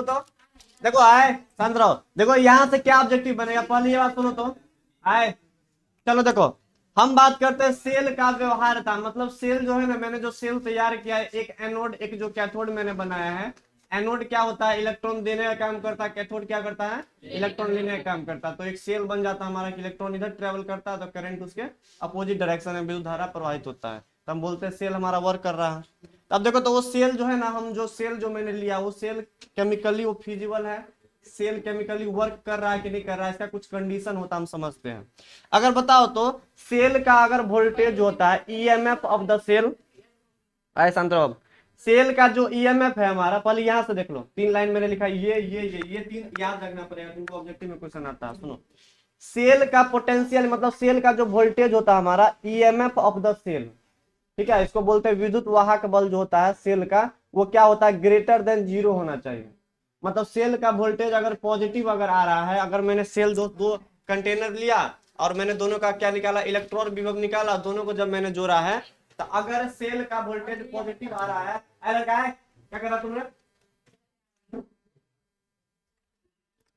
तो देखो आए शांत रहो। देखो यहाँ से क्या ऑब्जेक्टिव बनेगा, पहले ये बात सुनो तो आए। चलो देखो, हम बात करते हैं सेल का व्यवहार्यता। मतलब सेल जो है ना, मैंने जो सेल तैयार किया है, एक एनोड एक जो कैथोड मैंने बनाया है। एनोड क्या होता है, इलेक्ट्रॉन देने का काम करता है। कैथोड क्या करता है, इलेक्ट्रॉन लेने का काम करता है। तो एक सेल बन जाता है हमारा कि इलेक्ट्रॉन इधर ट्रेवल करता है तो करंट उसके अपोजिट डायरेक्शन में विद्युत धारा प्रवाहित होता है, तो हम बोलते हैं सेल हमारा वर्क कर रहा है। अब देखो तो वो सेल जो है ना, हम जो सेल जो मैंने लिया वो सेल केमिकली वो फिजिबल है। सेल केमिकली वर्क कर रहा है कि नहीं कर रहा है, इसका कुछ कंडीशन होता है, हम समझते हैं। अगर बताओ तो सेल का अगर वोल्टेज होता है ईएमएफ ऑफ द सेल, ऐसा सेल का जो ईएमएफ है हमारा, पहले यहां से देख लो, 3 लाइन मैंने लिखा ये 3 याद रखना पड़ेगा तुमको, ऑब्जेक्टिव में क्वेश्चन आता है। सुनो, सेल का पोटेंशियल मतलब सेल का जो वोल्टेज होता है हमारा, ईएमएफ ऑफ द सेल, ठीक है, इसको बोलते हैं विद्युत वाहक बल जो होता है सेल का, वो क्या होता है, ग्रेटर देन 0 होना चाहिए। मतलब सेल का वोल्टेज अगर पॉजिटिव अगर आ रहा है, अगर मैंने सेल दो कंटेनर लिया और मैंने दोनों का क्या निकाला, इलेक्ट्रॉन विभव निकाला, दोनों को जब मैंने जोड़ा है, तो अगर सेल का वोल्टेज पॉजिटिव आ रहा है, क्या करा तुमने,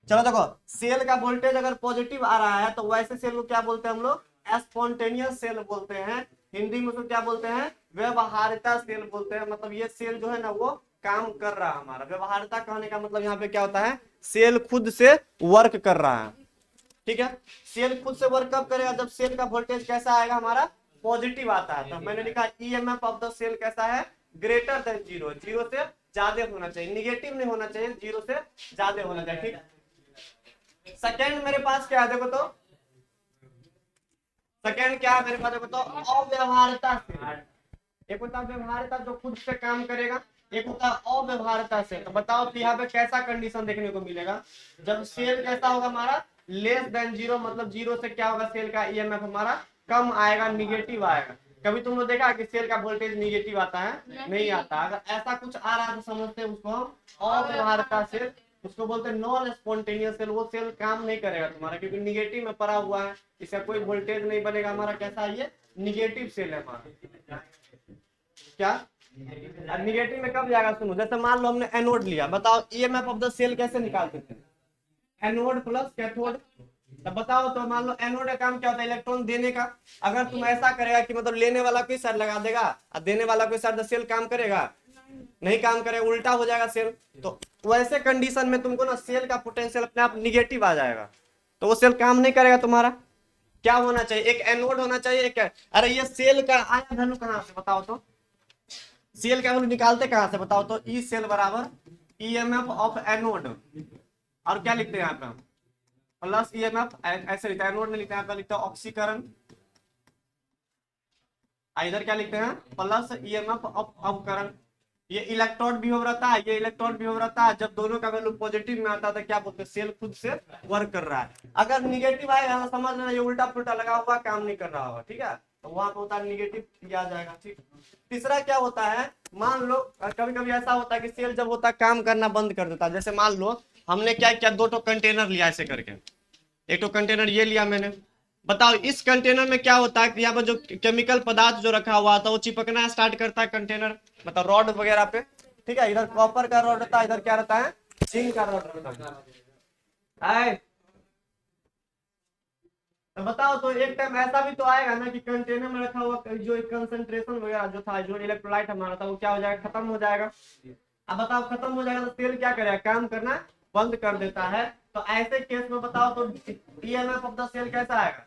चलो देखो, सेल का वोल्टेज अगर पॉजिटिव आ रहा है तो वैसे सेल को क्या बोलते हैं हम लोग, स्पॉन्टेनियस सेल बोलते हैं। हिंदी में उसको क्या बोलते हैं, व्यवहार्यता सेल बोलते हैं। मतलब ये सेल जो है ना वो काम कर रहा है हमारा। व्यवहार्यता कहने का मतलब यहाँ पे क्या होता है, सेल खुद से वर्क कर रहा है, ठीक है। सेल खुद से वर्क कब करेगा, जब सेल का वोल्टेज कैसा आएगा हमारा, पॉजिटिव आता है। तो मैंने लिखा ईएमएफ ऑफ द सेल कैसा है, ग्रेटर देन 0, 0 से ज्यादा होना चाहिए, निगेटिव नहीं होना चाहिए, 0 से ज्यादा होना चाहिए, ठीक। सेकेंड मेरे पास क्या है, देखो तो सेकेंड क्या है मेरे पास, देखो तो अव्यवहार्यता से। एक होता है व्यवहार्यता जो खुद से काम करेगा, एक होता है अव्यवहार्यता से। तो बताओ कि यहाँ पे कैसा कंडीशन देखने को मिलेगा, जब सेल कैसा होगा हमारा, लेस देन 0, मतलब 0 से क्या होगा, सेल का ईएमएफ हमारा कम आएगा, निगेटिव आएगा। कभी तुम लोग देखा कि सेल का वोल्टेज निगेटिव आता है, नहीं आता। अगर ऐसा कुछ आ रहा है तो समझते हैं उसको हम अव्यवहार्यता से, उसको बोलते हैं नॉन स्पॉन्टेनियस सेल। वो सेल काम नहीं करेगा तुम्हारा, क्योंकि निगेटिव में पड़ा हुआ है, इसका कोई वोल्टेज नहीं बनेगा हमारा। कैसा है ये, निगेटिव सेल है हमारा। क्या निगेटिव में कब जाएगा, सुनो, जैसे मान लो हमने एनोड लिया, बताओ ईएमएफ ऑफ द सेल कैसे निकालते थे, एनोड प्लस कैथोड। तब बताओ तो मान लो एनोड का काम क्या होता है, इलेक्ट्रॉन देने का। अगर तुम ऐसा करेगा कि मतलब लेने वाला कोई साइड लगा देगा और देने वाला कोई साइड, सेल काम करेगा, नहीं काम करेगा, उल्टा हो जाएगा सेल। तो वैसे कंडीशन में तुमको ना सेल का पोटेंशियल अपने आप निगेटिव आ जाएगा, तो वो सेल काम नहीं करेगा तुम्हारा। क्या होना चाहिए, एक एनोड होना चाहिए, एक अरे ये सेल का आया धनु कहां से, बताओ तो सेल का वैल्यू निकालते कहां से, बताओ तो ई सेल बराबर ईएमएफ ऑफ एनोड, और क्या लिखते हैं यहाँ पे हम, प्लस ईएमएफ, ऐसे लिखते हैं, एनोड में लिखते हैं, यहाँ पे लिखते हैं ऑक्सीकरण, इधर क्या लिखते हैं, प्लस ईएमएफ ऑफ अवकरण। ये इलेक्ट्रॉन विभव रहता है, ये इलेक्ट्रॉन विभव रहता है। जब दोनों का वैल्यू पॉजिटिव में आता है तो क्या बोलते हैं, सेल खुद से वर्क कर रहा है। अगर निगेटिव आएगा तो समझ लेना ये उल्टा पुल्टा लगा हुआ, काम नहीं कर रहा होगा, ठीक है। तो वहां पे होता है निगेटिव, किया जाएगा, ठीक। तीसरा क्या होता है, मान लो कभी कभी ऐसा होता है कि सेल जब होता है काम करना बंद कर देता है। जैसे मान लो हमने क्या किया, 2 कंटेनर लिया ऐसे करके, एक तो कंटेनर ये लिया मैंने, बताओ इस कंटेनर में क्या होता है कि यहाँ पर जो केमिकल पदार्थ जो रखा हुआ था वो चिपकना स्टार्ट करता है कंटेनर, मतलब रॉड वगैरह पे, ठीक है। इधर कॉपर का रॉड रहता है, इधर क्या रहता है, जिंक का रॉड रहता है। तो बताओ तो एक टाइम ऐसा भी तो आएगा ना कि कंटेनर में रखा हुआ जो कंसंट्रेशन वगैरह जो था, जो इलेक्ट्रोलाइट हमारा था, वो क्या हो जाएगा, खत्म हो जाएगा। अब बताओ खत्म हो जाएगा तो सेल क्या करेगा, काम करना बंद कर देता है। तो ऐसे केस में बताओ तो ईएमएफ ऑफ द सेल कैसा आएगा,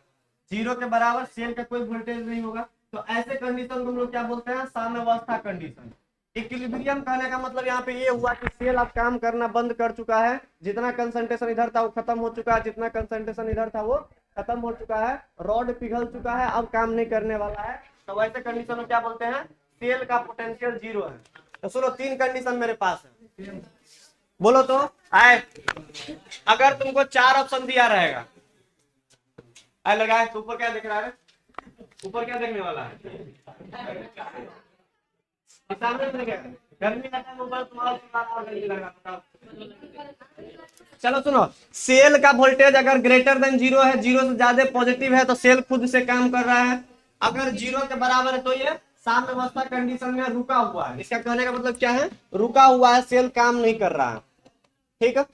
0 के बराबर, सेल का कोई वोल्टेज नहीं होगा। तो ऐसे कंडीशन को हम लोग क्या बोलते हैं, साम्यावस्था कंडीशन। इक्विलिब्रियम कहने का मतलब यहाँ पे ये हुआ कि सेल अब काम करना बंद कर चुका है, जितना कंसंट्रेशन इधर था वो खत्म हो चुका है, जितना कंसंट्रेशन इधर था वो खत्म हो चुका है, रॉड पिघल चुका है, अब काम नहीं करने वाला है। तो वैसे कंडीशन में क्या बोलते हैं, सेल का पोटेंशियल 0 है। तो सुनो 3 कंडीशन मेरे पास है, बोलो तो आए। अगर तुमको 4 ऑप्शन दिया रहेगा, आए लगाए तो ऊपर क्या दिख रहा है, ऊपर क्या देखने वाला है, सामने दिखेगा। गर्मी का टाइम ऊपर तुम्हारा गर्मी लगा, बताओ। चलो सुनो, सेल का वोल्टेज अगर ग्रेटर देन 0 है, 0 से ज्यादा पॉजिटिव है, तो सेल खुद से काम कर रहा है। अगर 0 के बराबर है तो ये साम्यावस्था कंडीशन में रुका हुआ है। इसका कहने का मतलब क्या है, रुका हुआ है, सेल काम नहीं कर रहा है। ठीक है।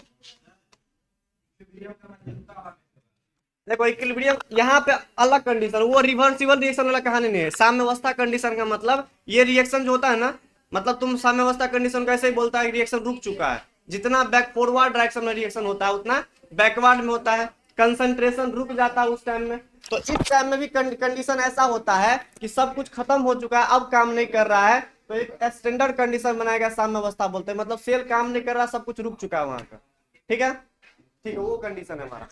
देखो इक्विलिब्रियम यहाँ पे अलग कंडीशन, वो रिवर्सिबल रिएक्शन वाला कहानी नहीं है। साम्यावस्था कंडीशन का मतलब ये रिएक्शन जो होता है ना, मतलब तुम साम्यावस्था कंडीशन को ऐसे ही बोलता है रिएक्शन रुक चुका है। जितना बैक फॉरवर्ड डायरेक्शन में रिएक्शन होता है उतना बैकवर्ड में होता है, कंसंट्रेशन रुक जाता है उस टाइम में। तो इस टाइम में भी कंडीशन ऐसा होता है कि सब कुछ खत्म हो चुका है, अब काम नहीं कर रहा है, तो एक स्टैंडर्ड कंडीशन बनाएगा, साम्यावस्था बोलते हैं। मतलब सेल काम नहीं कर रहा, सब कुछ रुक चुका है वहां का। ठीक है, ठीक है, वो कंडीशन है हमारा।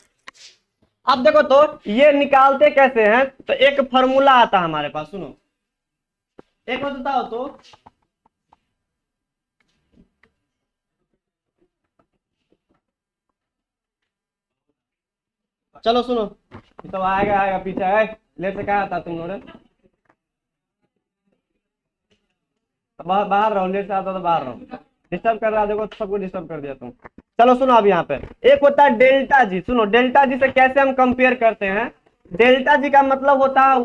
अब देखो तो ये निकालते कैसे हैं, तो एक फॉर्मूला आता है हमारे पास, सुनो एक बात बताओ तो। चलो सुनो, तो आएगा आएगा पीछे आए, लेट से कहा आता तुम लोग बाहर रहो, लेट से आता तो बाहर रहो, डिस्टर्ब कर रहा है, देखो सबको डिस्टर्ब कर दिया तुम। चलो सुनो, अब यहाँ पे एक होता है डेल्टा जी। सुनो डेल्टा जी से कैसे हम कंपेयर करते हैं। डेल्टा जी का मतलब होता है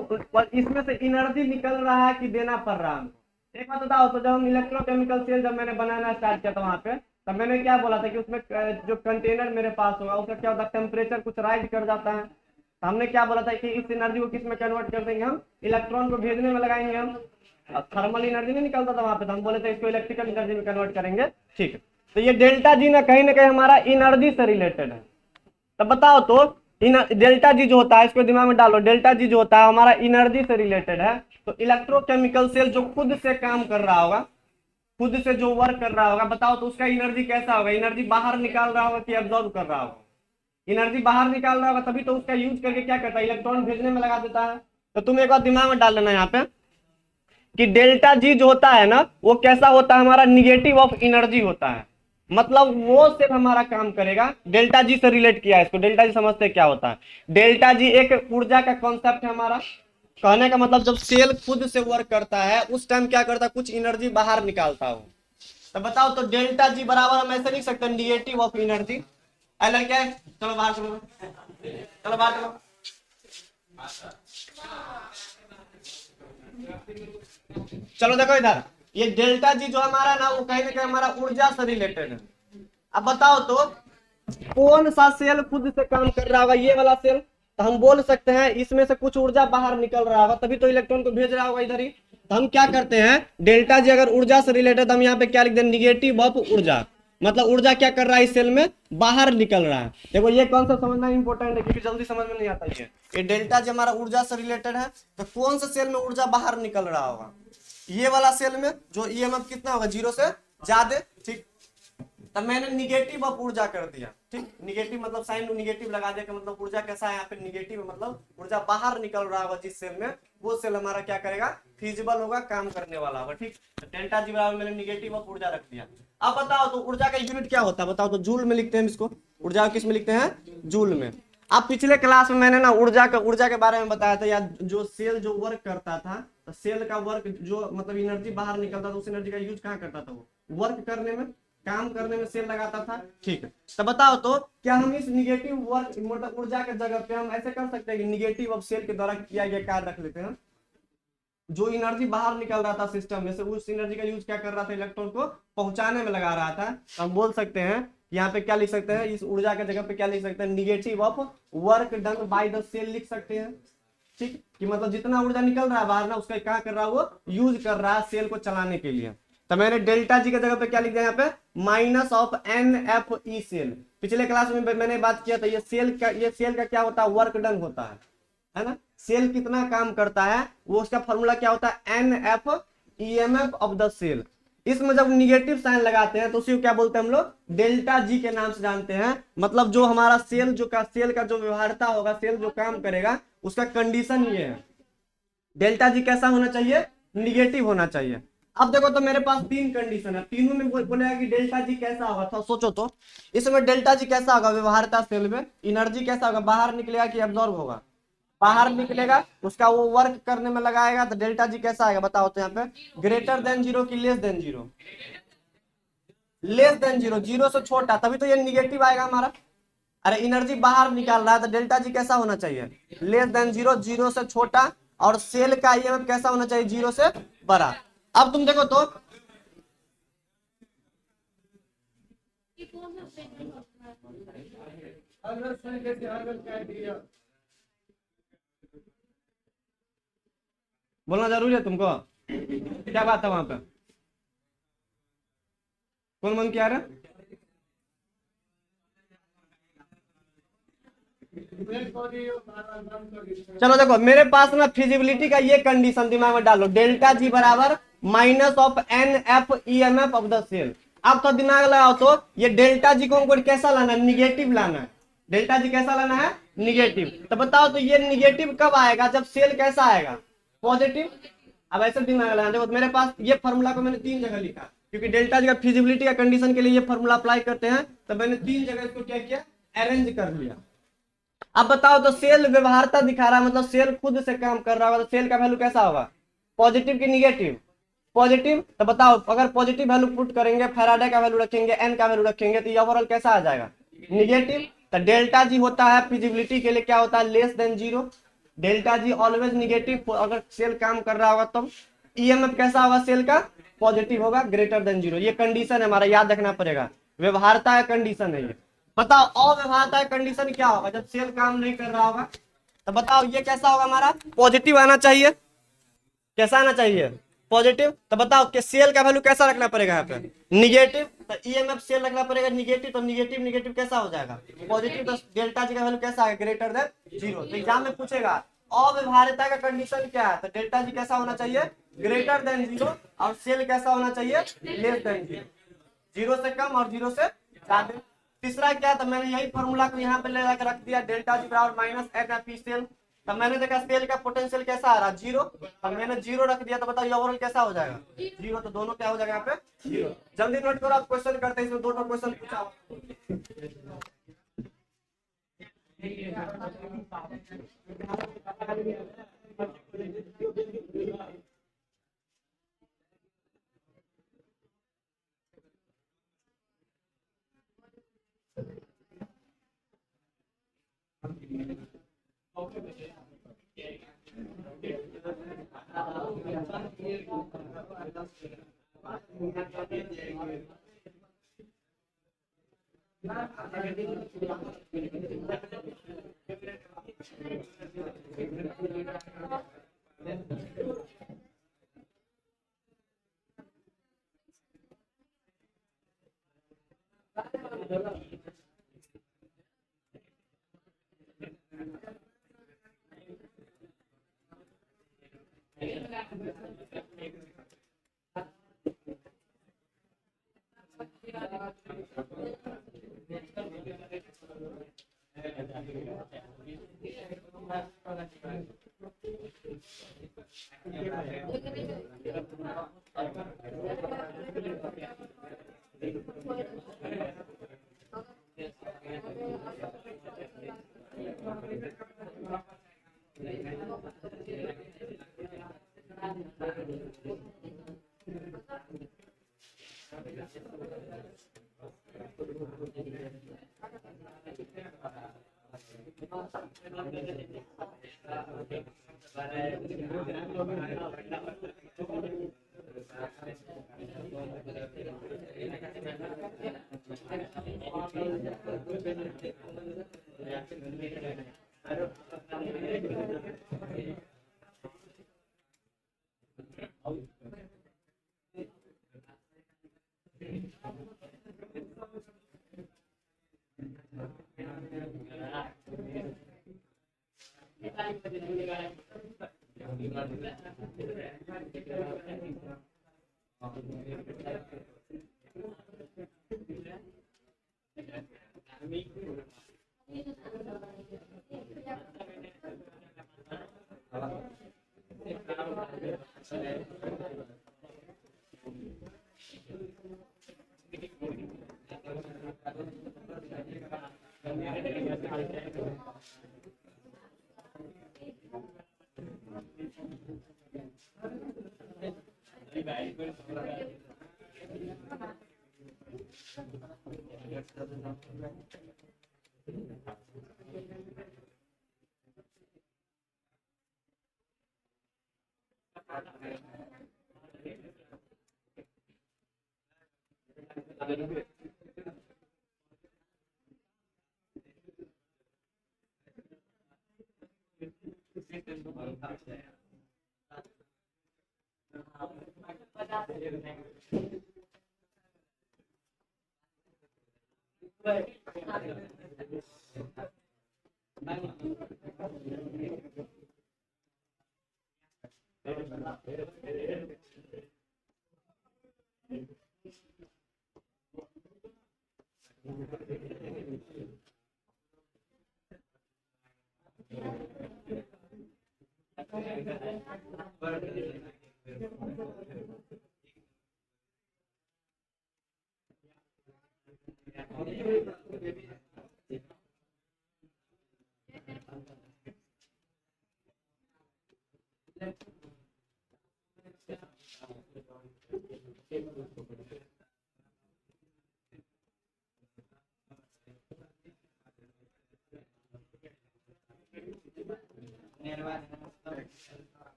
इसमें से एनर्जी निकल रहा है कि देना पड़ रहा है। एक बात बताओ तो, जब हम इलेक्ट्रोकेमिकल सेल जब मैंने बनाना स्टार्ट किया था वहां पे, तब मैंने क्या बोला था कि उसमें जो कंटेनर मेरे पास होगा उसका क्या होता है, टेम्परेचर कुछ राइज कर जाता है। तो हमने क्या बोला था कि इस एनर्जी को किस में कन्वर्ट कर देंगे, हम इलेक्ट्रॉन को भेजने में लगाएंगे हम। थर्मल एनर्जी नहीं निकलता था वहां पे, तो हम बोले थे इसको इलेक्ट्रिकल एनर्जी में कन्वर्ट करेंगे। ठीक है, तो ये डेल्टा जी ना कहीं हमारा एनर्जी से रिलेटेड है। तब बताओ तो डेल्टा जी जो होता है, इसको दिमाग में डालो, डेल्टा जी जो होता है हमारा एनर्जी से रिलेटेड है। तो इलेक्ट्रोकेमिकल सेल जो खुद से काम कर रहा होगा, खुद से जो वर्क कर रहा होगा, बताओ तो उसका एनर्जी कैसा होगा, एनर्जी बाहर निकाल रहा होगा कि एब्जॉर्ब कर रहा होगा। एनर्जी बाहर निकाल रहा होगा, तभी तो उसका यूज करके क्या करता है, इलेक्ट्रॉन भेजने में लगा देता है। तो तुम एक बार दिमाग में डाल लेना यहाँ पे कि डेल्टा जी जो होता है ना, वो कैसा होता है, हमारा निगेटिव ऑफ एनर्जी होता है। मतलब वो सिर्फ हमारा काम करेगा, डेल्टा जी से रिलेट किया है इसको। डेल्टा जी समझते क्या होता है, डेल्टा जी एक ऊर्जा का कॉन्सेप्ट है हमारा। कहने का मतलब जब सेल खुद से वर्क करता है उस टाइम क्या करता है, कुछ एनर्जी बाहर निकालता हो। तो बताओ तो डेल्टा जी बराबर हम ऐसे लिख सकते हैं निगेटिव ऑफ एनर्जी। अलग क्या है, चलो बाहर चलो, चलो बाहर चलो। चलो देखो इधर, ये डेल्टा जी जो हमारा ना, वो कहीं ना कहीं हमारा ऊर्जा से रिलेटेड है। अब बताओ तो कौन सा सेल खुद से काम कर रहा होगा, ये वाला सेल। तो हम बोल सकते हैं इसमें से कुछ ऊर्जा बाहर निकल रहा होगा, तभी तो इलेक्ट्रॉन को भेज रहा होगा इधर ही। तो हम क्या करते हैं, डेल्टा जी अगर ऊर्जा से रिलेटेड, हम यहाँ पे क्या लिख दें, निगेटिव ऑफ ऊर्जा। मतलब ऊर्जा क्या कर रहा है, इस सेल में बाहर निकल रहा है। देखो ये कॉन्सेप्ट समझना इंपॉर्टेंट है, क्योंकि जल्दी समझ में नहीं आता ये डेल्टा जी हमारा ऊर्जा से रिलेटेड है। तो कौन सा सेल में ऊर्जा बाहर निकल रहा होगा, ये वाला सेल में, जो ईएमएफ कितना होगा, 0 से ज्यादा। ठीक, तब मैंने निगेटिव ऑफ ऊर्जा कर दिया। ठीक, निगेटिव मतलब साइन निगेटिव लगा दिया, मतलब ऊर्जा कैसा है यहाँ पे, निगेटिव मतलब ऊर्जा बाहर निकल रहा होगा जिस सेल में, वो सेल हमारा क्या करेगा, फिजिबल होगा, काम करने वाला होगा। ठीक, तो डेल्टा जी बराबर मैंने निगेटिव ऑफ ऊर्जा रख दिया। अब बताओ तो ऊर्जा का यूनिट क्या होता है, बताओ तो। जूल में लिखते हैं इसको, ऊर्जा किस में लिखते हैं, जूल में। अब पिछले क्लास में मैंने ना ऊर्जा के बारे में बताया था, या जो सेल जो वर्क करता था, तो सेल का वर्क जो मतलब एनर्जी बाहर निकलता था, उस एनर्जी का यूज कहाँ करता था, वो वर्क करने में, काम करने में सेल लगाता था। ठीक है, तो बताओ तो क्या हम इस निगेटिव वर्क मतलब ऊर्जा के जगह पे हम ऐसे कर सकते हैं कि निगेटिव ऑफ सेल के द्वारा किया गया कार्य रख लेते हैं। जो एनर्जी बाहर निकल रहा था सिस्टम में से, उस एनर्जी का यूज क्या कर रहा था, इलेक्ट्रॉन को पहुंचाने में लगा रहा था। तो हम बोल सकते हैं, यहाँ पे क्या लिख सकते हैं, इस ऊर्जा के जगह पे क्या लिख सकते हैं, negative of work done by the cell लिख सकते हैं। ठीक, कि मतलब जितना ऊर्जा निकल रहा है बाहर ना, उसका क्या कर रहा है, वो यूज कर रहा है सेल को चलाने के लिए। तो मैंने डेल्टा जी की जगह पे क्या लिख दिया यहाँ पे, minus of N F E cell. पिछले क्लास में मैंने बात किया था, ये सेल का क्या होता है, वर्क डन होता है ना। सेल कितना काम करता है, वो उसका फॉर्मूला क्या होता है, N F EMF of the cell. इसमें जब निगेटिव साइन लगाते हैं तो उसी को क्या बोलते हैं हम लोग, डेल्टा जी के नाम से जानते हैं। मतलब जो हमारा सेल का जो व्यवहारता होगा, सेल जो काम करेगा, उसका कंडीशन ये है, डेल्टा जी कैसा होना चाहिए, निगेटिव होना चाहिए। अब देखो तो मेरे पास 3 कंडीशन है, तीनों में बोलेगा कि डेल्टा जी कैसा होगा। तो सोचो तो इसमें डेल्टा जी कैसा होगा, व्यवहारता सेल में एनर्जी कैसा होगा, बाहर निकलेगा कि एब्जॉर्ब होगा, बाहर निकलेगा, उसका वो वर्क करने में लगाएगा। तो डेल्टा जी कैसा आएगा बताओ तो, यहाँ पे ग्रेटर देन 0 की लेस देन 0, लेस देन 0, 0 से छोटा, तभी तो ये निगेटिव आएगा हमारा। अरे एनर्जी बाहर निकाल रहा है, तो डेल्टा जी कैसा होना चाहिए, लेस देन 0, 0 से छोटा। और सेल का ईएमएफ कैसा होना चाहिए, 0 से बड़ा। अब तुम देखो तो बोलना जरूरी है तुमको? क्या बात है वहां पे? कौन बंद किया रहा? चलो देखो, मेरे पास ना फिजिबिलिटी का ये कंडीशन दिमाग में डालो, डेल्टा जी बराबर minus of N F E M F of the cell. अब तो दिमाग लगाओ, तो ये डेल्टा जी को हमको कैसा लाना है? निगेटिव लाना है। डेल्टा जी कैसा लाना है? निगेटिव। तो बताओ, तो ये निगेटिव कब आएगा? जब सेल कैसा आएगा? पॉजिटिव। अब ऐसे दिमाग लगाना, देखो मेरे पास ये फॉर्मूला को मैंने 3 जगह लिखा, क्योंकि डेल्टा जी का फिजिबिलिटी का कंडीशन के लिए ये फॉर्मूला अप्लाई करते हैं, तो मैंने 3 जगह इसको क्या किया? अरेंज कर लिया। अब बताओ, तो सेल व्यवहारता दिखा रहा है, मतलब सेल खुद से काम कर रहा होगा, तो सेल का वैल्यू कैसा होगा? पॉजिटिव की निगेटिव? पॉजिटिव। तो बताओ, अगर पॉजिटिव वैल्यू पुट करेंगे, फैराडे का वैल्यू रखेंगे, एन का वैल्यू रखेंगे, तो ये ओवरऑल कैसा आ जाएगा? निगेटिव। तो डेल्टा जी होता है फिजिबिलिटी के लिए क्या होता है? Less than zero. Delta G always negative, अगर सेल काम कर रहा होगा तब। ईएमएफ कैसा होगा सेल का? पॉजिटिव होगा, ग्रेटर देन जीरो। ये कंडीशन है हमारा, याद रखना पड़ेगा। व्यवहारता है कंडीशन है ये। बताओ अव्यवहारता कंडीशन क्या होगा जब सेल काम नहीं कर रहा होगा? तो बताओ ये कैसा होगा हमारा? पॉजिटिव आना चाहिए। कैसा आना चाहिए? पॉजिटिव। तो बताओ कि सेल का वैल्यू कैसा रखना पड़ेगा यहाँ पे? निगेटिव। तो ईएमएफ सेल रखना पड़ेगा निगेटिव, तो निगेटिव निगेटिव कैसा हो जाएगा? पॉजिटिव। तो डेल्टा जी का वैल्यू कैसा है? Greater than zero. तो एग्जाम में पूछेगा अव्यवहार्यता का कंडीशन क्या है, तो डेल्टा जी कैसा होना चाहिए? Greater than zero. और सेल कैसा होना चाहिए? Less than zero. जीरो से कम और जीरो से ज्यादा। तीसरा क्या? तो मैंने यही फॉर्मूला को यहाँ पे ले जाकर रख दिया, डेल्टा जी बराबर माइनस एन एफ सेल। तो मैंने देखा सेल का पोटेंशियल कैसा आ रहा? जीरो। अब मैंने जीरो रख दिया, तो बताइए ओवरऑल कैसा हो जाएगा? जीरो। तो दोनों क्या हो जाएगा यहाँ पे? जीरो। जल्दी नोट करो, आप क्वेश्चन करते हैं, इसमें 2 क्वेश्चन पूछा।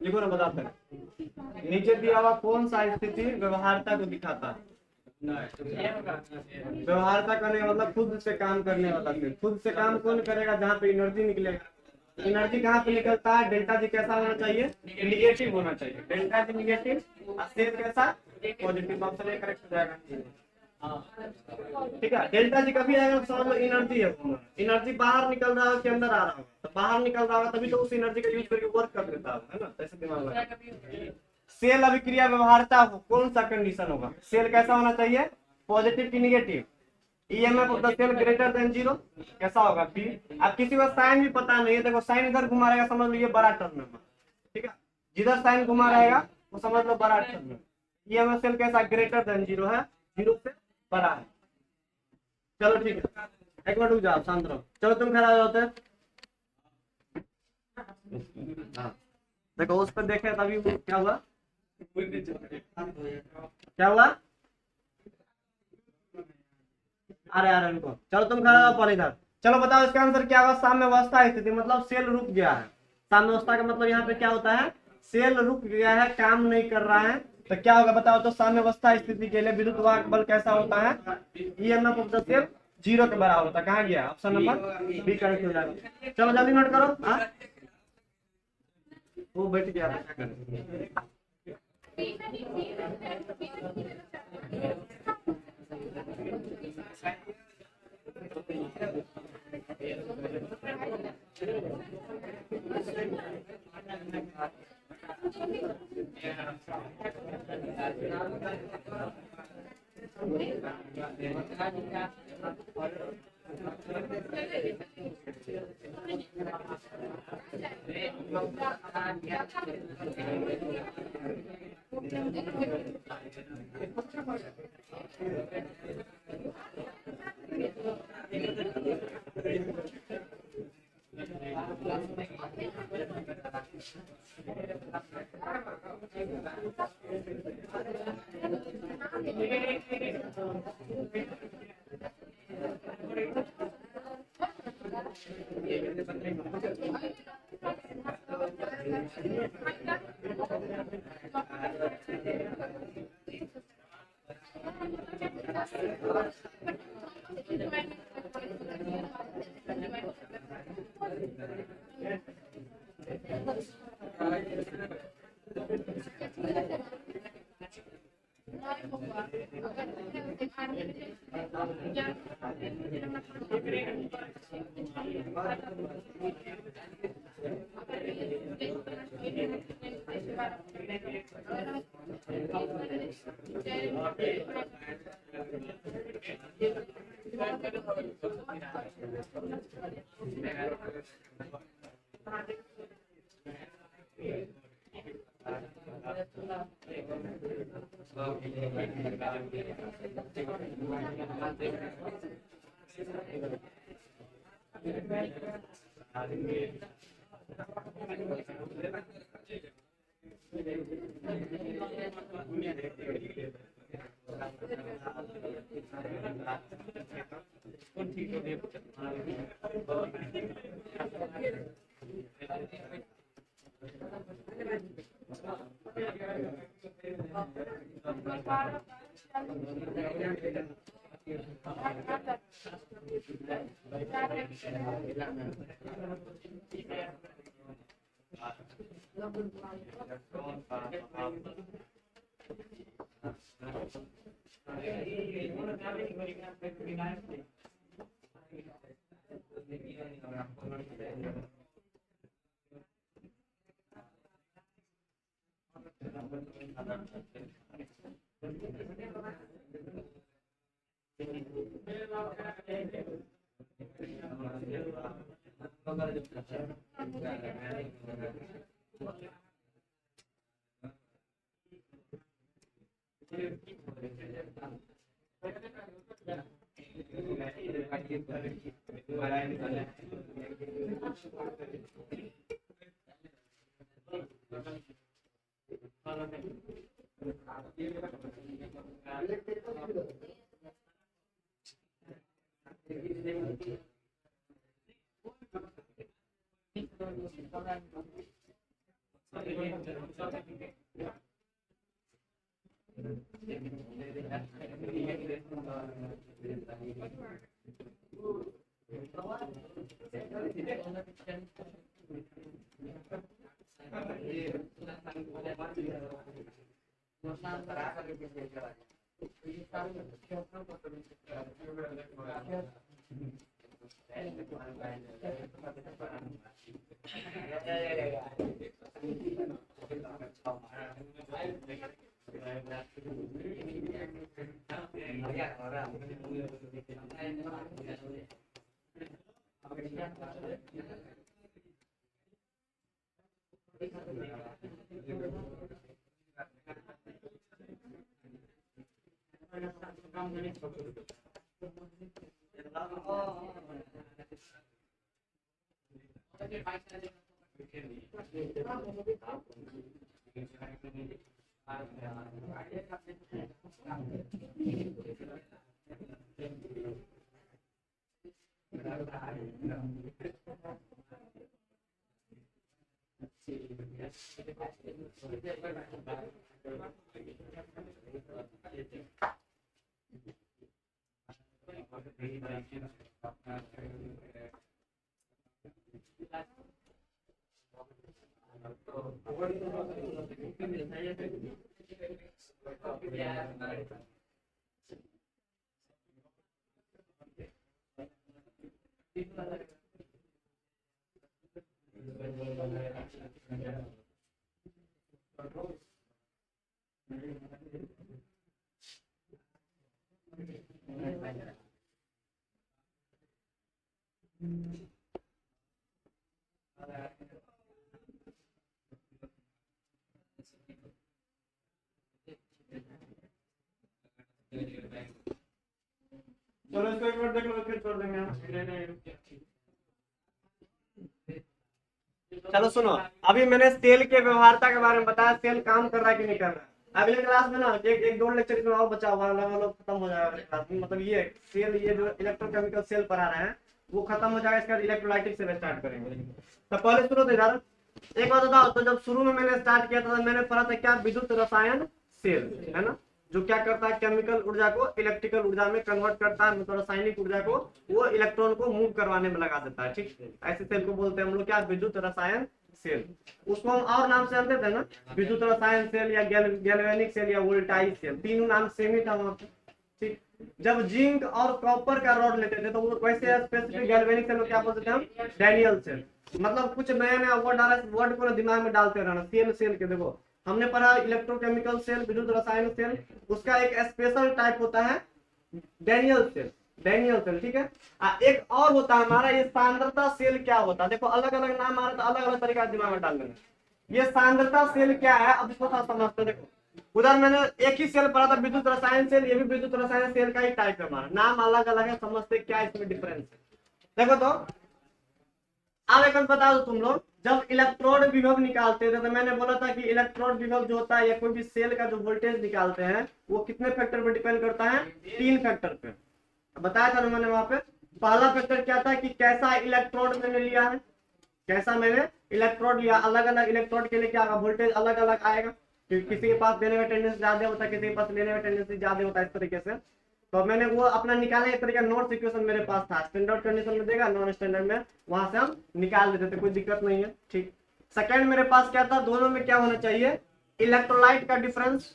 लिखो ना, बताते हैं। नीचे दिया हुआ कौन सा स्थिति व्यवहार्यता को दिखाता है? व्यवहार्यता करने का मतलब खुद से काम करने वाला से। खुद से काम कौन करेगा? जहाँ पे एनर्जी निकलेगा। एनर्जी कहाँ पे निकलता है? डेल्टा जी कैसा होना चाहिए? निगेटिव होना चाहिए। डेल्टा जी निगेटिव और सेल कैसा? पॉजिटिव। ऑप्शन ए करेक्ट हो जाएगा। ठीक है, डेल्टा जी कभी आएगा समझ लो एनर्जी है। एनर्जी बाहर निकल रहा है कि अंदर आ रहा है? तो बाहर निकल रहा है तभी तो उस एनर्जी का यूज करके वर्क कर देता है ना। ऐसे दिमाग लगा। सेल अभिक्रिया व्यवहार्यता कौन सा कंडीशन होगा? सेल कैसा होना चाहिए? पॉजिटिव की negative? EMF of the cell greater than 0 कैसा होगा? बी। अब किसी को साइन भी पता नहीं है, देखो साइन इधर घुमा रहेगा समझ लो ये बड़ा टर्म है। ठीक है, जिधर साइन घुमा रहेगा वो समझ लो बड़ा टर्म है। ईएमएफ सेल कैसा? ग्रेटर देन 0 है, 0 से बड़ा है। चलो ठीक है, एक मिनट रुक जाओ, शांत रहो। चलो तुम खड़ा हो जाते। हाँ देखो उस पर देखे तभी क्या हुआ? क्या हुआ? अरे रुको, चलो तुम खड़ा हो पहले इधर। चलो बताओ इसका आंसर क्या होगा? साम्यावस्था स्थिति मतलब सेल रुक गया है। साम्यावस्था का मतलब यहाँ पे क्या होता है? सेल रुक गया है, काम नहीं कर रहा है। तो क्या होगा बताओ? तो साम्यावस्था स्थिति के लिए विद्युत वाहक बल कैसा होता है? ईएमएफ ऑफ द सेल 0 के बराबर होता है। कहाँ गया? ऑप्शन नंबर बी करेक्ट हो जाएगा। चलो जल्दी नोट करो। वो बैठ गया था, क्या करें? चलो इसको एक बार देख लो फिर छोड़ देंगे हम। चलो सुनो, अभी मैंने सेल के व्यवहारता के बारे में बताया, सेल काम कर रहा है कि नहीं कर रहा है। अगले क्लास में ना एक दो लेक्चर इसमें और बचा हुआ है, मतलब खत्म हो जाएगा क्लास में। मतलब ये सेल, ये जो इलेक्ट्रोकेमिकल सेल पढ़ा रहे हैं वो खत्म हो जाएगा, इसका इलेक्ट्रोलाइटिक से स्टार्ट करेंगे। तो पहले शुरू से यार एक बात बताओ, तो जब शुरू में मैंने स्टार्ट किया था तो मैंने पढ़ा था क्या, विद्युत रसायन सेल, है ना, जो क्या करता है, केमिकल ऊर्जा को इलेक्ट्रिकल ऊर्जा में कन्वर्ट करता है, मतलब रासायनिक ऊर्जा को वो इलेक्ट्रॉन को मूव करवाने में लगा देता है। ठीक, ऐसे सेल को बोलते हैं हम लोग क्या, विद्युत रसायन सेल। उसको हम और नाम से जानते थे ना, विद्युत रसायन सेल या गैल्वेनिक सेल या वोल्टाइक सेल, तीनों नाम सेम ही था वहां पे। ठीक, जब जिंक और कॉपर का रॉड लेते थे तो वो वैसे स्पेसिफिक गैल्वेनिक सेल को क्या बोलते थे हम, डैनियल सेल। मतलब कुछ नया नया वर्ड आ रहा है, वर्ड को दिमाग में डालते रहना। सेल सेल के देखो हमने पढ़ा इलेक्ट्रोकेमिकल सेल, विद्युत रसायन सेल, उसका एक स्पेशल टाइप होता है डैनियल सेल, डैनियल सेल, ठीक है। एक और होता है हमारा ये सांद्रता सेल। क्या होता है देखो, अलग अलग नाम आ रहा है, अलग अलग तरीका दिमाग में डाल लेना। ये सांद्रता सेल क्या है, अब इसको थोड़ा समझते देखो। उधर मैंने एक ही सेल पढ़ा था विद्युत रसायन सेल, ये भी विद्युत रसायन सेल का ही टाइप है, हमारा नाम अलग अलग है, समझते क्या इसमें डिफरेंस है। देखो तो अब एक बता दो तुम लोग, जब इलेक्ट्रोड विभव निकालते थे तो मैंने बोला था कि इलेक्ट्रोड विभव जो होता है या कोई भी सेल का जो वोल्टेज निकालते हैं वो कितने फैक्टर पर डिपेंड करता है, 3 फैक्टर पे। बताया था ना मैंने वहां पे। पहला फैक्टर क्या था कि कैसा इलेक्ट्रोड मैंने लिया है, कैसा मैंने इलेक्ट्रोड लिया, अलग अलग इलेक्ट्रोड के लिए क्या वोल्टेज अलग अलग आएगा, क्योंकि किसी के पास देने का टेंडेंसी ज्यादा होता है, किसी के पास लेने का टेंडेंसी ज्यादा होता है, इस तरीके से। तो मैंने वो अपना निकाला, एक तरीका नोट्स इक्वेशन मेरे पास था, स्टैंडर्ड कंडीशन में देगा, नॉन स्टैंडर्ड में, वहां से हम निकाल देते थे, कोई दिक्कत नहीं है, ठीक। सेकंड मेरे पास क्या था, दोनों में क्या होना चाहिए, इलेक्ट्रोलाइट का डिफरेंस,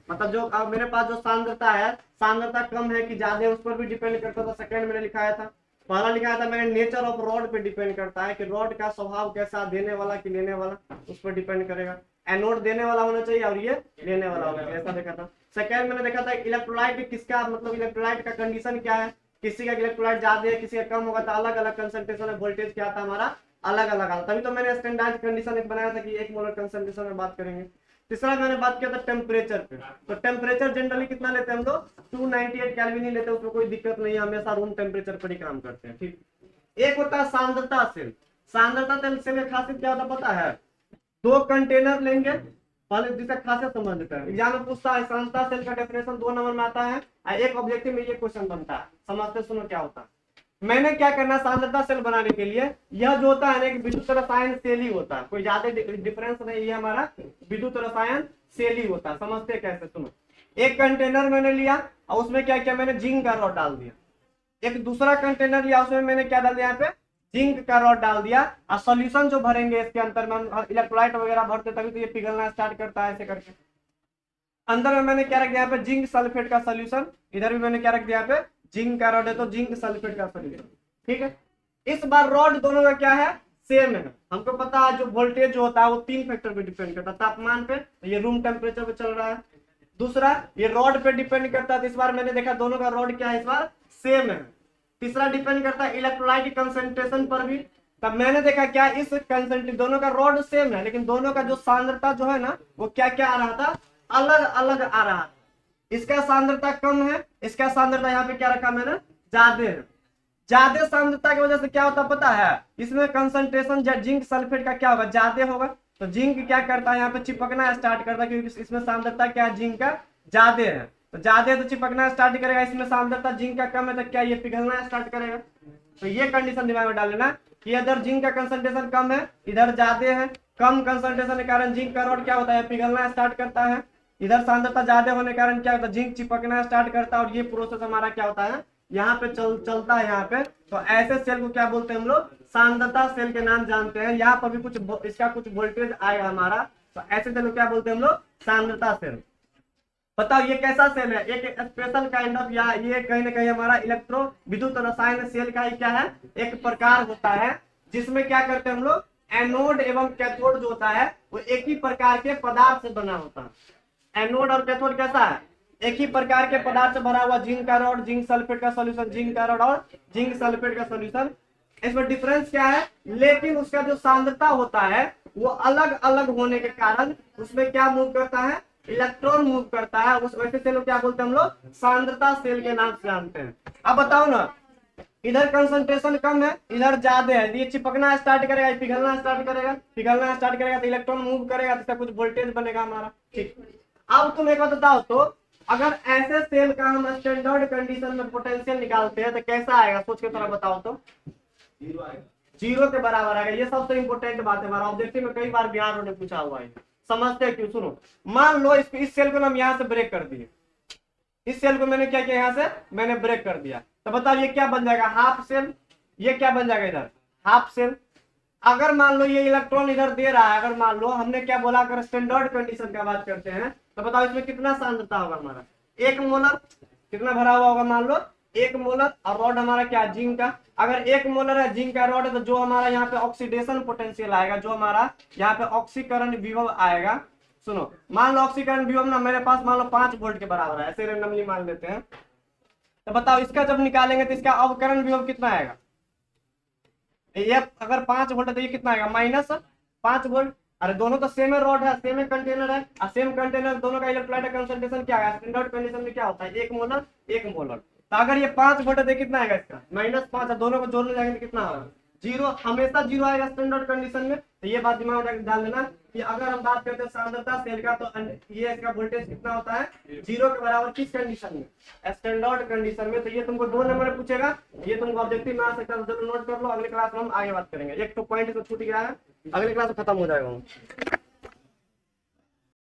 मतलब जो मेरे पास जो सांद्रता है, सांद्रता कम है कि ज्यादा है उस पर भी डिपेंड करता था। सेकंड मैंने लिखाया था, पहला लिखाया था मैंने नेचर ऑफ रॉड पे डिपेंड करता है कि रॉड का स्वभाव कैसा, देने वाला कि लेने वाला, उस पर डिपेंड करेगा। एनोड देने वाला होना चाहिए और ये लेने वाला होना चाहिए, ऐसा देखा था। सेकंड मैंने देखा था इलेक्ट्रोलाइट किसका, मतलब इलेक्ट्रोलाइट का कंडीशन क्या है, किसी का इलेक्ट्रोलाइट ज्यादा है किसी का कम होगा, तो अलग अलग कंसंट्रेशन में वोल्टेज क्या था हमारा, अलग अलग आता। तभी तो मैंने स्टैंडर्ड कंडीशन एक बनाया था कि 1 मोलर कंसंट्रेशन में बात करेंगे। तीसरा मैंने बात किया था टेम्परेचर पे, तो टेम्परेचर जनरली कितना लेते हैं हम लोग, 298 केल्विन ही लेते हैं, उसमें कोई दिक्कत नहीं है, हमेशा रूम टेम्परेचर पर ही काम करते हैं, ठीक। एक होता है सांद्रता सेल, सांद्रता सेल का खासियत क्या होता है पता है, 2 कंटेनर लेंगे, पहले जिसका खासियत समझ लेते हैं। एग्जाम में पूछता है सांद्रता सेल का डेफिनेशन 2 नंबर में आता है, एक ऑब्जेक्टिव में ये क्वेश्चन बनता है, समझते सुनो क्या होता है। मैंने क्या करना सांद्रता सेल बनाने के लिए, यह जो होता है एक विद्युत रसायन सेल ही होता है, कोई ज्यादा डिफरेंस नहीं, ये हमारा विद्युत रसायन सेल ही होता है। समझते कैसे, सुनो। एक कंटेनर मैंने लिया और उसमें क्या किया, मैंने जिंक का रॉड डाल दिया। एक दूसरा कंटेनर लिया, उसमें मैंने क्या डाल दिया, यहाँ पे जिंक का रॉड डाल दिया। और सॉल्यूशन जो भरेंगे इसके अंदर में इलेक्ट्रोलाइट वगैरह भरते तभी तो ये पिघलना स्टार्ट करता है, ऐसे करके। अंदर में मैंने क्या रख दिया, यहाँ पे जिंक सल्फेट का सोल्यूशन, इधर भी मैंने क्या रख दिया, यहाँ पे जिंक का रॉड है तो जिंक सल्फेट का सोल्यूशन, ठीक है। इस बार रॉड दोनों का क्या है, सेम है। हमको पता है जो वोल्टेज जो होता है वो 3 फैक्टर पे डिपेंड करता है, तापमान पे, तो ये रूम टेम्परेचर पे चल रहा है। दूसरा ये रॉड पे डिपेंड करता है, तो इस बार मैंने देखा दोनों का रॉड क्या है, इस बार सेम है। तीसरा डिपेंड करता है इलेक्ट्रोलाइट कंसंट्रेशन पर भी, तब मैंने देखा क्या इस कंसंट्रेशन दोनों का रॉड सेम है, लेकिन दोनों का जो सांद्रता जो है ना वो क्या क्या आ रहा था, अलग अलग आ रहा था। इसका सांद्रता कम है, इसका सांद्रता यहाँ पे क्या रखा मैंने, ज्यादा है। ज्यादा सांद्रता की वजह से क्या होता पता है, इसमें कंसंट्रेशन जिंक सल्फेट का क्या होगा, ज्यादा होगा, तो जिंक क्या करता है यहाँ पे चिपकना स्टार्ट करता है, क्योंकि इसमें सांद्रता क्या है, जिंक का ज्यादा है, तो ज्यादा तो चिपकना स्टार्ट करेगा। इसमें सांद्रता जिंक का कम है तो क्या ये पिघलना स्टार्ट करेगा। तो ये कंडीशन दिमाग में डाल लेना कि इधर जिंक का कंसंट्रेशन कम है, इधर ज्यादा है, कम कंसंट्रेशन के कारण जिंक का रॉड क्या होता है, पिघलना स्टार्ट करता है। इधर सांद्रता ज्यादा होने के कारण क्या होता है, जिंक चिपकना स्टार्ट करता है, और ये प्रोसेस हमारा क्या होता है यहाँ पे चलता है यहाँ पे। तो ऐसे सेल को क्या बोलते हैं हम लोग, सांद्रता सेल के नाम जानते हैं। यहाँ पर भी कुछ इसका कुछ वोल्टेज आएगा हमारा, तो ऐसे सेल को क्या बोलते हैं हम लोग, सांद्रता सेल। बताओ ये कैसा सेल है, एक स्पेशल काइंड ऑफ, या ये कहीं ना कहीं हमारा इलेक्ट्रो विद्युत रसायन सेल का ही क्या है, एक प्रकार होता है, जिसमें क्या करते हैं हम लोग, एनोड एवं कैथोड जो होता है वो एक ही प्रकार के पदार्थ से बना होता है। एनोड और कैथोड कैसा है, एक ही प्रकार के पदार्थ से भरा हुआ, जिंक का रॉड, जिंक सल्फेट का सॉल्यूशन, जिंक का रॉड और जिंक सल्फेट का सॉल्यूशन। इसमें डिफरेंस क्या है, लेकिन उसका जो सांद्रता होता है वो अलग अलग होने के कारण उसमें क्या मूव करता है, इलेक्ट्रॉन मूव करता है। उस वैसे सेल को क्या बोलते हैं हम लोग, सांद्रता सेल के नाम से जानते हैं। अब बताओ ना, इधर कंसंट्रेशन कम है, इधर ज्यादा है, ये चिपकना स्टार्ट करेगा, पिघलना स्टार्ट करेगा, पिघलना स्टार्ट करेगा तो इलेक्ट्रॉन मूव करेगा, तो कुछ वोल्टेज बनेगा हमारा, ठीक। अब तुम एक बात बताओ तो, अगर ऐसे सेल का हम स्टैंडर्ड कंडीशन में पोटेंशियल निकालते हैं तो कैसा आएगा, सोच के थोड़ा बताओ तो, जीरो के बराबर आएगा। ये सबसे इंपोर्टेंट बात है, हमारा ऑब्जेक्टिव में कई बार बिहार ने पूछा हुआ है, समझते हैं क्यों, सुनो। मान लो इस सेल को हम यहाँ से ब्रेक कर दिए, इस सेल को मैंने क्या किया, यहाँ से मैंने ब्रेक कर दिया, तो बताओ ये क्या बन जाएगा, हाफ सेल। ये क्या बन जाएगा इधर, हाफ सेल। अगर मान लो ये इलेक्ट्रॉन इधर दे रहा है, अगर मान लो हमने क्या बोला, अगर स्टैंडर्ड कंडीशन का बात करते हैं तो बताओ इसमें कितना सांद्रता होगा हमारा, 1 मोलर। कितना भरा हुआ होगा, मान लो 1 मोलर, और रॉड हमारा क्या जिंक का, अगर 1 मोलर है जिंक का रॉड है, तो जो हमारा यहाँ पे ऑक्सीडेशन पोटेंशियल आएगा, जो हमारा यहाँ पे ऑक्सीकरण विभव आएगा, सुनो, मान लो ऑक्सीकरण विभव ना मेरे पास मान लो 5 वोल्ट के बराबर है, ऐसे रेंडमली मान लेते हैं, तो बताओ इसका जब निकालेंगे तो इसका अवकरण विभव कितना आएगा, ये अगर 5 वोल्ट है तो ये कितना आएगा, -5 वोल्ट। अरे दोनों तो सेम रॉड है, सेम कंटेनर है, और सेम कंटेनर दोनों का इलेक्ट्रोलाइट कंसंट्रेशन क्या है, स्टैंडर्ड कंडीशन में क्या होता है, 1 मोलर 1 मोलर। तो अगर ये 5 वोल्ट है तो कितना आएगा इसका, -5 है, दोनों को जोड़ने जाएंगे तो कितना होगा, 0, हमेशा 0 आएगा स्टैंडर्ड कंडीशन में। तो ये बात दिमाग में डाल देना कि अगर हम बात करते हैं सांद्रता सेल का, तो ये इसका वोल्टेज कितना होता है, 0 के बराबर, किस कंडीशन में, स्टैंडर्ड कंडीशन में। तो ये तुमको 2 नंबर में पूछेगा, ये तुमको ऑब्जेक्टिव में आ सकता है, तो नोट कर लो, अगले क्लास में हम आगे बात करेंगे। एक तो पॉइंट तो छूट गया है, अगले क्लास में खत्म हो जाएगा।